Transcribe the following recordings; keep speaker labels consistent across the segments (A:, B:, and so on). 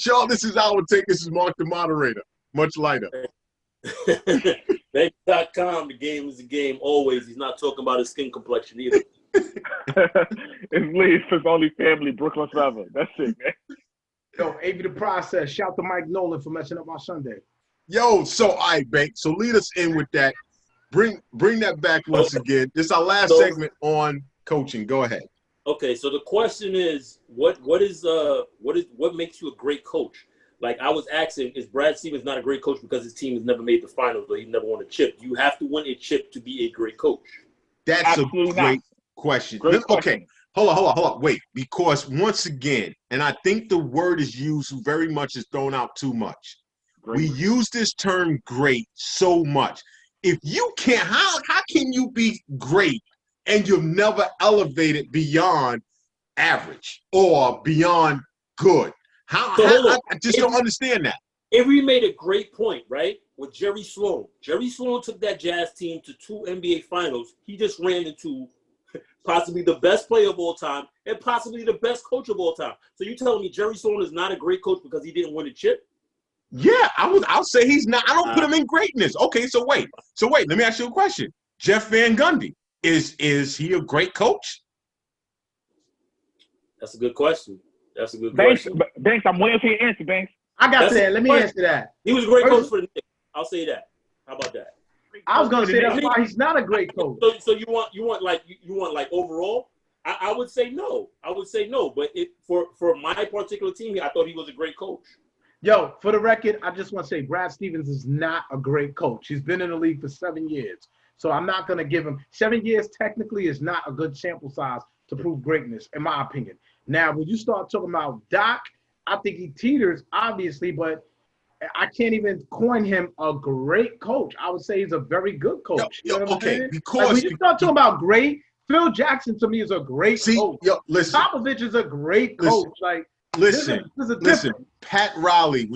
A: Y'all, this is our take. This is Mark the moderator. Much lighter.
B: Bank.com, the game is the game always. He's not talking about his skin complexion either.
C: It's Lee, it's only family, Brooklyn forever. That's it, man.
D: Yo, AV the process. Shout to Mike Nolan for messing up our Sunday.
A: Yo, so all right, Bank. So lead us in with that. Bring that back once again. This is our last segment on coaching. Go ahead.
B: Okay, so the question is, what makes you a great coach? Like I was asking, is Brad Stevens not a great coach because his team has never made the finals or he never won a chip? You have to win a chip to be a great coach.
A: That's absolutely a great question. Okay, hold on. Wait, because once again, and I think the word is used very much is thrown out too much. Great. We use this term great so much. If you can't, how can you be great and you've never elevated beyond average or beyond good? I just don't understand that.
B: Avery made a great point, right? With Jerry Sloan. Jerry Sloan took that Jazz team to 2 NBA finals. He just ran into possibly the best player of all time and possibly the best coach of all time. So you telling me Jerry Sloan is not a great coach because he didn't win a chip?
A: Yeah, I'll say he's not. I don't put him in greatness. Okay, so wait. Let me ask you a question. Jeff Van Gundy. Is he a great coach?
B: That's a good question. Question.
C: Banks, I'm waiting for your answer, Banks.
D: I got to that. Let me answer that.
B: He was a great coach for the Knicks. I'll say that. How about that?
D: I was gonna say that's why he's not a great coach.
B: So you want like overall? I would say no. But for my particular team, I thought he was a great coach.
D: Yo, for the record, I just want to say Brad Stevens is not a great coach. He's been in the league for 7 years. So I'm not going to give him 7 years. Technically is not a good sample size to prove greatness, in my opinion. Now, when you start talking about Doc, I think he teeters, obviously, but I can't even coin him a great coach. I would say he's a very good coach.
A: Okay, because
D: like when you start talking about great, Phil Jackson to me is a great coach.
A: Listen,
D: Popovich is a great coach.
A: Listen, Pat Riley.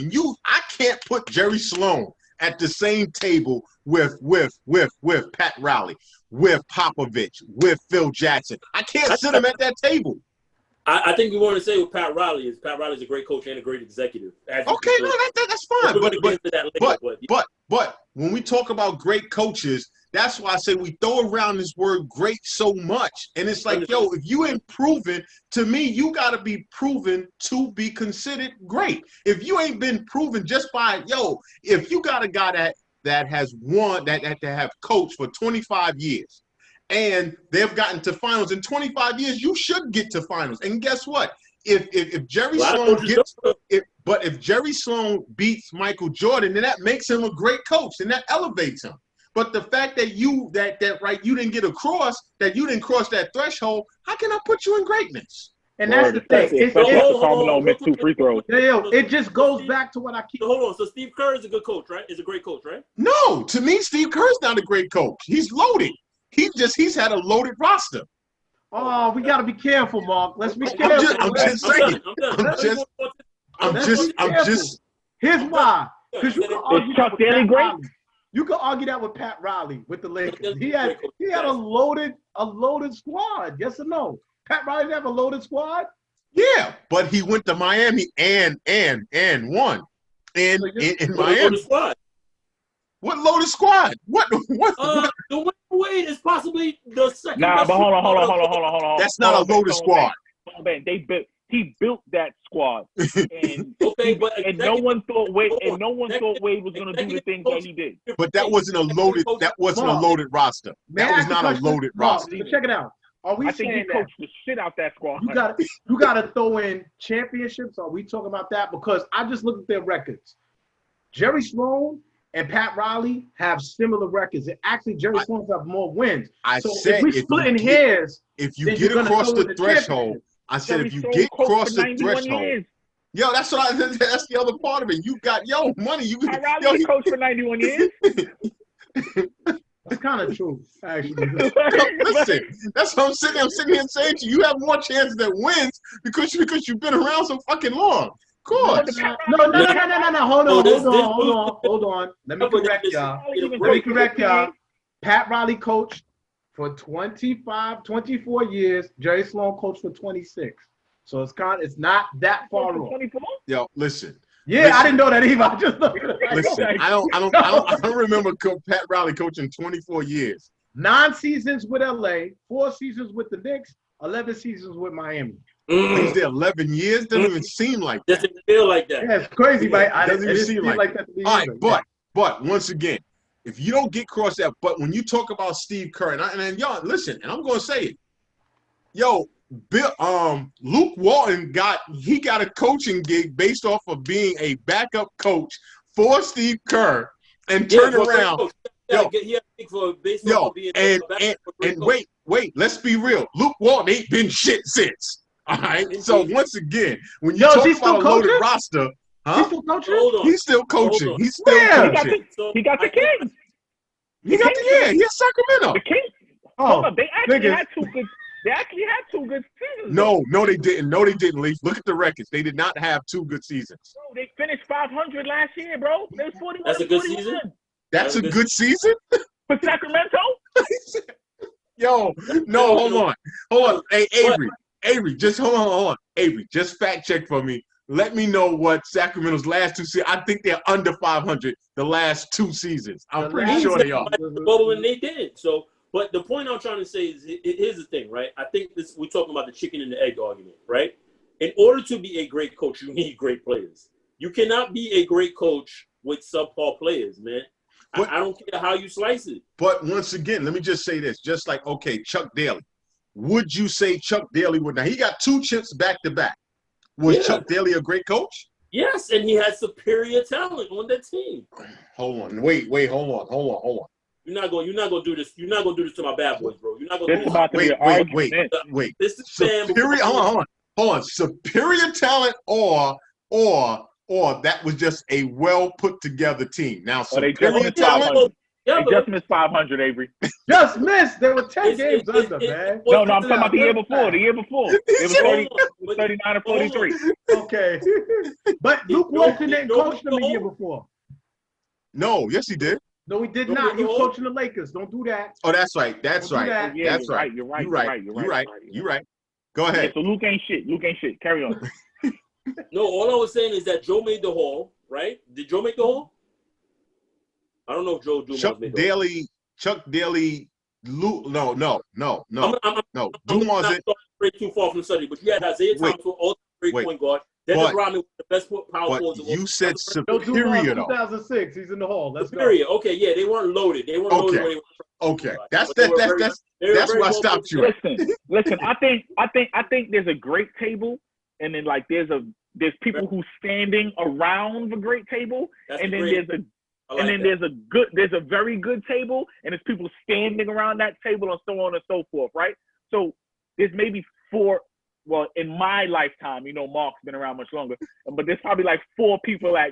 A: I can't put Jerry Sloan at the same table with Pat Riley, with Popovich, with Phil Jackson. I can't sit him at that table.
B: I think we want to say what Pat Riley is. Pat Riley's a great coach and a great executive.
A: Okay, no, that's fine. But when we talk about great coaches, that's why I say we throw around this word great so much. And it's like, yo, if you ain't proven, to me, you got to be proven to be considered great. If you ain't been proven just by, if you got a guy that has won, that have coached for 25 years, and they've gotten to finals in 25 years, you should get to finals. And guess what? If Jerry Sloan beats Michael Jordan, then that makes him a great coach, and that elevates him. But the fact that you didn't get across, that you didn't cross that threshold, how can I put you in greatness?
D: And that's the thing. It just goes back to what I keep.
B: Hold on. So Steve Kerr is a good coach, right? Is a great coach, right?
A: No, to me, Steve Kerr's not a great coach. He's loaded. He's had a loaded roster.
D: Oh, we got to be careful, Mark. Let's be careful.
A: I'm just saying.
D: Here's why. Because you can argue
C: Chuck Daly great.
D: You can argue that with Pat Riley with the Lakers. He had a loaded squad. Yes or no? Pat Riley have a loaded squad?
A: Yeah, but he went to Miami and won. And in Miami. What loaded squad? What?
B: The Wade is possibly the second.
C: Nah, but hold on.
A: That's not a loaded squad.
C: Man, he built that squad, and no one thought Wade was going to do the things that he did.
A: But that wasn't a loaded. That wasn't a loaded roster. That was not a loaded roster.
D: Check it out. Are we saying
C: he coached the shit out that squad?
D: You got to throw in championships. Are we talking about that? Because I just looked at their records. Jerry Sloan and Pat Riley have similar records. And actually, Jerry Sloan have more wins. If we splitting hairs,
A: if you get across the threshold, I said if you get across the threshold. Yo, that's the other part of it. You got money.
C: Pat Riley coached for 91 years.
D: That's kind of true, actually.
A: Listen, that's what I'm sitting here saying to you. You have more chances that wins because you've been around so fucking long. Of course.
D: No. Hold on. Let me correct y'all. Pat Riley coached for 24 years. Jerry Sloan coached for 26. So it's not that far off.
C: 24?
A: Yo, listen.
D: Yeah, I didn't know that either. I just
A: listen. I don't remember Pat Riley coaching 24 years.
D: 9 seasons with LA, 4 seasons with the Knicks, 11 seasons with Miami.
A: He's there 11 years. Doesn't even seem like that.
B: Doesn't feel like that.
D: Yeah, it's crazy, but it
A: doesn't even seem like
D: that.
A: All right, but once again, if you don't get across that, but when you talk about Steve Kerr, and y'all listen, and I'm going to say it, yo, Luke Walton got a coaching gig based off of being a backup coach for Steve Kerr, and turn around. Wait, let's be real. Luke Walton ain't been shit since. All right. So once again, when you talk about a loaded roster,
D: he's still coaching.
A: He's still coaching. He's still coaching.
C: He got the Kings.
A: He's Sacramento.
C: The Kings. Oh, they actually had 2 good. They actually had 2 good seasons.
A: No, they didn't. No, they didn't, Leaf. Look at the records. They did not have 2 good seasons.
C: Bro, they finished 500 last year, bro. They was 41.
B: That's a good season.
A: That's a good season
C: for Sacramento.
A: Yo, no, hold on. Hey, Avery, just hold on. Avery, just fact check for me. Let me know what Sacramento's last 2 seasons. I think they're under 500 the last 2 seasons. I'm pretty sure they are.
B: And they did. So, but the point I'm trying to say is, here's the thing, right? I think we're talking about the chicken and the egg argument, right? In order to be a great coach, you need great players. You cannot be a great coach with subpar players, man. But, I don't care how you slice it.
A: But once again, let me just say this. Just like, okay, Chuck Daly. Would you say Chuck Daly would? Now, he got 2 chips back-to-back. Was Chuck Daly a great coach?
B: Yes, and he had superior talent on that team.
A: Hold on. Wait. Hold on.
B: You're not gonna do this. You're not gonna do this to my bad boys, bro. You're not gonna
C: do this.
A: Wait.
B: This is
A: superior. Hold on. Superior talent or that was just a well put together team. Now, superior talent.
C: They just missed 500, Avery.
D: Just missed. There were 10 games under, man.
C: No, I'm talking about the year before. It was 39 or 43.
D: Okay. But Luke Walton didn't coach them the year before.
A: No, yes, he did.
D: No, he did not. He was coaching the Lakers. Don't do that.
A: Oh, that's right.
C: Yeah,
A: That's right.
C: You're right.
A: Go ahead.
C: Yeah, so Luke ain't shit. Carry on.
B: No, all I was saying is that Joe made the Hall, right? Did Joe make the Hall? I don't know if Joe Dumars made the Hall.
A: Chuck Daly, Luke, no.
B: Dumars is straight too far from the study, but you had Isaiah Thomas, ultimate great point guard. Dennis Rodman was the best power forward.
A: You said superior, though.
D: 2006, he's in the Hall. Let's
B: superior.
D: go.
B: Okay, yeah, they weren't loaded.
A: Okay, that's where I stopped you.
C: Listen. I think there's a great table, and then like there's people who standing around the great table, and then there's a very good table, and there's people standing around that table, and so on and so forth, right? So there's maybe 4. Well, in my lifetime, Mark's been around much longer, but there's probably like 4 people at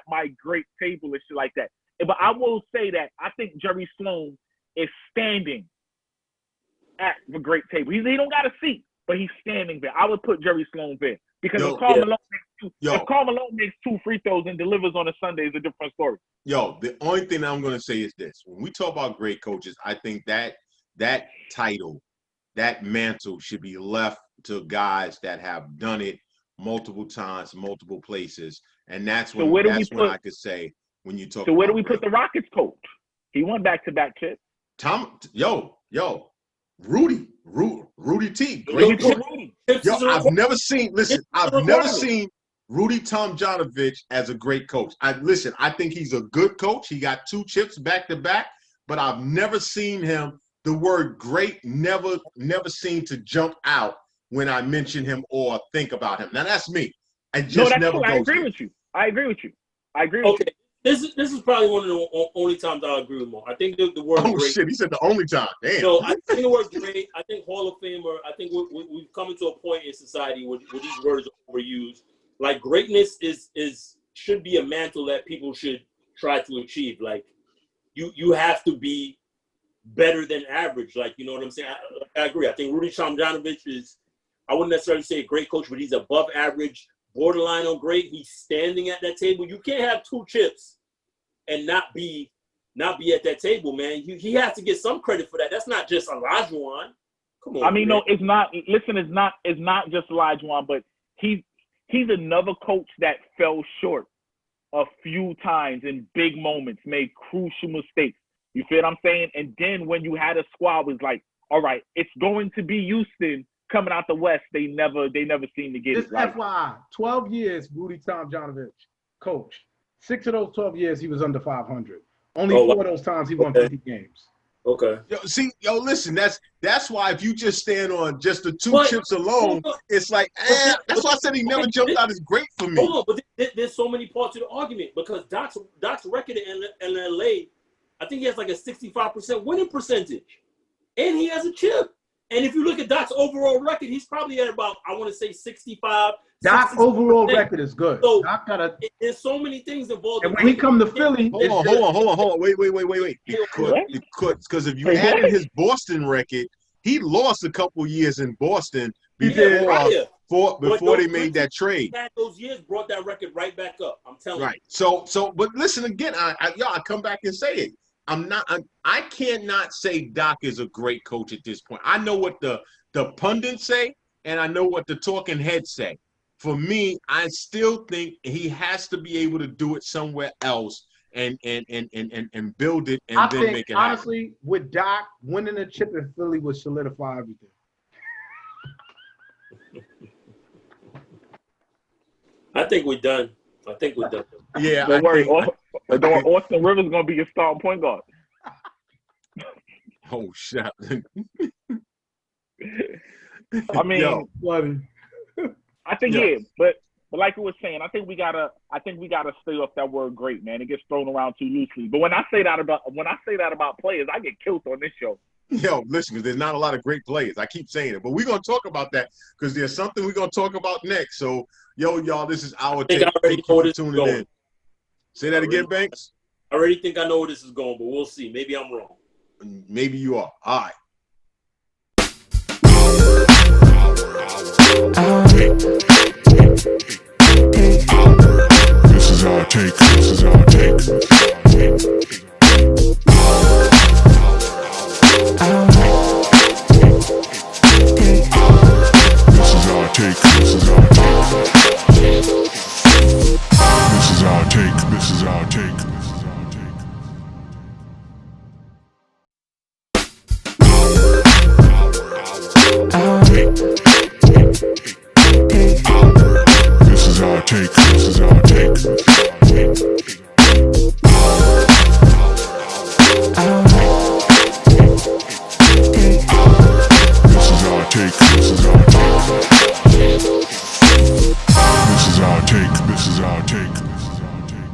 C: my great table and shit like that. But I will say that I think Jerry Sloan is standing at the great table. He don't got a seat, but he's standing there. I would put Jerry Sloan there because if Karl Malone makes 2 free throws and delivers on a Sunday, is a different story.
A: Yo, the only thing I'm going to say is this: when we talk about great coaches, I think that title, that mantle should be left to guys that have done it multiple times, multiple places, and that's when I could say when you talk.
C: So where do we put the Rockets coach? He won back-to-back chips.
A: Rudy T. Great coach. I've never seen Rudy Tomjanovich as a great coach. I think he's a good coach. He got 2 chips back-to-back, but I've never seen him. The word great never seemed to jump out when I mention him or think about him. Now that's me. I agree with you.
B: Okay. This is probably one of the only times I'll agree with Mo. I think the word great.
A: Oh, shit. He said the only time. Damn.
B: No, I think the word great, I think Hall of Famer, I think we've come into a point in society where these words are overused. Like greatness should be a mantle that people should try to achieve. Like you have to be better than average. Like, you know what I'm saying? I agree. I think Rudy Tomjanovich is, I wouldn't necessarily say a great coach, but he's above average, borderline on great. He's standing at that table. You can't have 2 chips and not be at that table, man. He has to get some credit for that. That's not just Olajuwon. Come on.
C: I mean,
B: man.
C: no, it's not. Listen, it's not just Olajuwon, but he's another coach that fell short a few times in big moments, made crucial mistakes. You feel what I'm saying? And then when you had a squad was like, all right, it's going to be Houston coming out the West. They never seem to get
D: this
C: it right.
D: FYI, 12 years Rudy Tomjanovich coached. 6 of those 12 years he was under 500. Only 4 of those times he won 50 games.
B: Okay.
A: Listen, that's why if you just stand on just the 2 chips alone, it's like, that's why I said he never jumped out as great for me.
B: Hold on, but there's so many parts of the argument because Doc's record in LA, I think he has like a 65% winning percentage, and he has a chip. And if you look at Doc's overall record, he's probably at about, I want to say 65.
D: Doc's overall record is good.
B: So
D: Doc
B: there's so many things involved.
D: And when he come to Philly,
A: hold on. Wait. Because if you add in his Boston record, he lost a couple years in Boston before they made that trade.
B: Those years brought that record right back up. I'm telling you.
A: Right. So, but listen again. I come back and say it. I cannot say Doc is a great coach at this point. I know what the pundits say, and I know what the talking heads say. For me, I still think he has to be able to do it somewhere else and build it and then make it happen.
D: Honestly, with Doc, winning a chip in Philly would solidify everything.
B: I think we're done.
A: Yeah.
C: Don't worry. Austin Rivers is going to be your starting point guard.
A: Oh, shit.
C: I mean, I think but like you were saying, I think we gotta stay off that word great, man. It gets thrown around too loosely. But when I say that about players, I get killed on this show.
A: Yo, listen, because there's not a lot of great players. I keep saying it, but we're gonna talk about that because there's something we're gonna talk about next. So, y'all, this is our take. Thank you for tuning in. Say that again, Banks.
B: I already think I know where this is going, but we'll see. Maybe I'm wrong.
A: Maybe you are. All right.
E: This is our take. This is our take. This is our take.